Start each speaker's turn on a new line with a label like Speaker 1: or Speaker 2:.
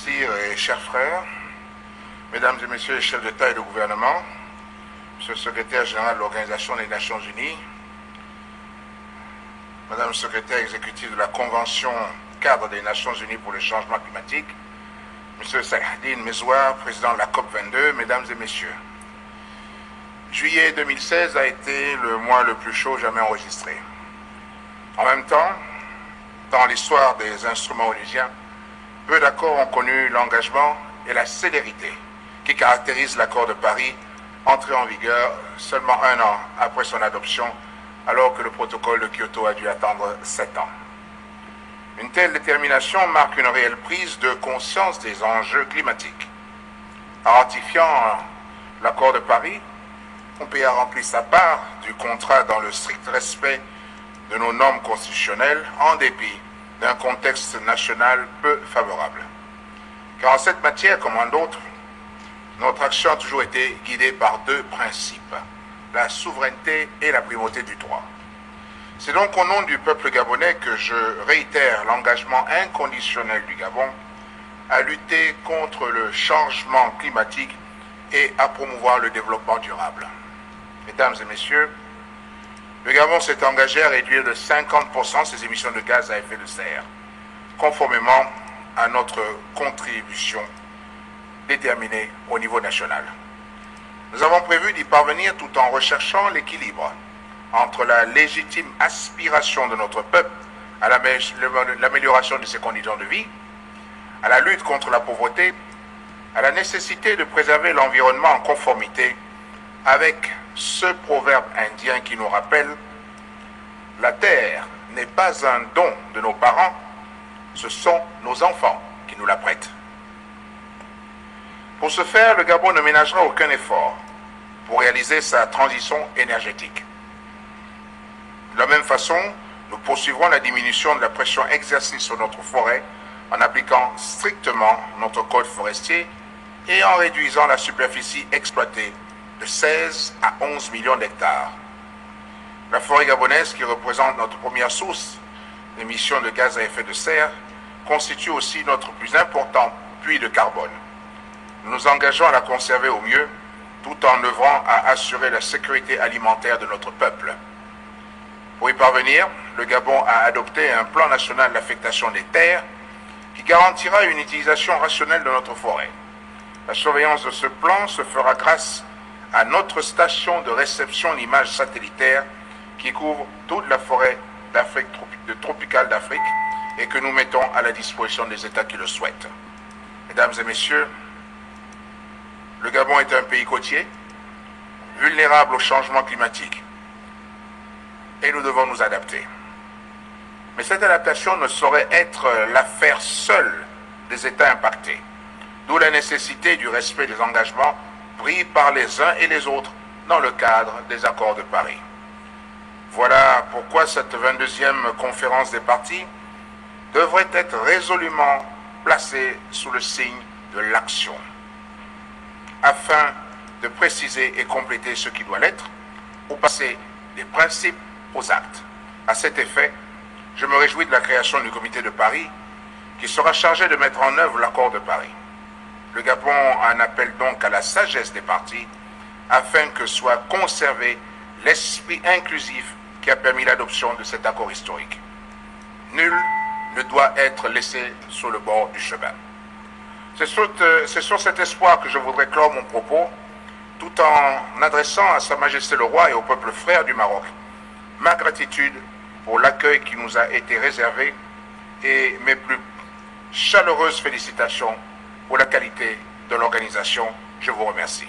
Speaker 1: Sires et chers frères, Mesdames et Messieurs les chefs d'État et de gouvernement, Monsieur le secrétaire général de l'Organisation des Nations Unies, Madame le secrétaire exécutif de la Convention cadre des Nations Unies pour le changement climatique, Monsieur Salahdine Mezouar, président de la COP22, Mesdames et Messieurs. Juillet 2016 a été le mois le plus chaud jamais enregistré. En même temps, dans l'histoire des instruments onusiens, peu d'accords ont connu l'engagement et la célérité qui caractérisent l'accord de Paris, entré en vigueur seulement 1 an après son adoption, alors que le protocole de Kyoto a dû attendre 7 ans. Une telle détermination marque une réelle prise de conscience des enjeux climatiques. En ratifiant l'accord de Paris, mon pays a rempli sa part du contrat dans le strict respect de nos normes constitutionnelles, en dépit d'un contexte national peu favorable. Car en cette matière, comme en d'autres, notre action a toujours été guidée par 2 principes, la souveraineté et la primauté du droit. C'est donc au nom du peuple gabonais que je réitère l'engagement inconditionnel du Gabon à lutter contre le changement climatique et à promouvoir le développement durable. Mesdames et Messieurs, le Gabon s'est engagé à réduire de 50% ses émissions de gaz à effet de serre, conformément à notre contribution déterminée au niveau national. Nous avons prévu d'y parvenir tout en recherchant l'équilibre entre la légitime aspiration de notre peuple à l'amélioration de ses conditions de vie, à la lutte contre la pauvreté, à la nécessité de préserver l'environnement en conformité avec ce proverbe indien qui nous rappelle « La terre n'est pas un don de nos parents, ce sont nos enfants qui nous la prêtent ». Pour ce faire, le Gabon ne ménagera aucun effort pour réaliser sa transition énergétique. De la même façon, nous poursuivrons la diminution de la pression exercée sur notre forêt en appliquant strictement notre code forestier et en réduisant la superficie exploitée de 16 à 11 millions d'hectares. La forêt gabonaise, qui représente notre première source d'émissions de gaz à effet de serre, constitue aussi notre plus important puits de carbone. Nous nous engageons à la conserver au mieux, tout en œuvrant à assurer la sécurité alimentaire de notre peuple. Pour y parvenir, le Gabon a adopté un plan national d'affectation des terres qui garantira une utilisation rationnelle de notre forêt. La surveillance de ce plan se fera grâce à notre station de réception d'images satellitaires qui couvre toute la forêt tropicale d'Afrique et que nous mettons à la disposition des États qui le souhaitent. Mesdames et Messieurs, le Gabon est un pays côtier, vulnérable au changement climatique, et nous devons nous adapter. Mais cette adaptation ne saurait être l'affaire seule des États impactés, d'où la nécessité du respect des engagements pris par les uns et les autres dans le cadre des accords de Paris. Voilà pourquoi cette 22e conférence des partis devrait être résolument placée sous le signe de l'action, afin de préciser et compléter ce qui doit l'être, ou passer des principes aux actes. À cet effet, je me réjouis de la création du comité de Paris, qui sera chargé de mettre en œuvre l'accord de Paris. Le Gabon en appelle donc à la sagesse des partis, afin que soit conservé l'esprit inclusif qui a permis l'adoption de cet accord historique. Nul ne doit être laissé sur le bord du chemin. C'est sur cet espoir que je voudrais clore mon propos, tout en adressant à Sa Majesté le Roi et au peuple frère du Maroc ma gratitude pour l'accueil qui nous a été réservé et mes plus chaleureuses félicitations pour la qualité de l'organisation. Je vous remercie.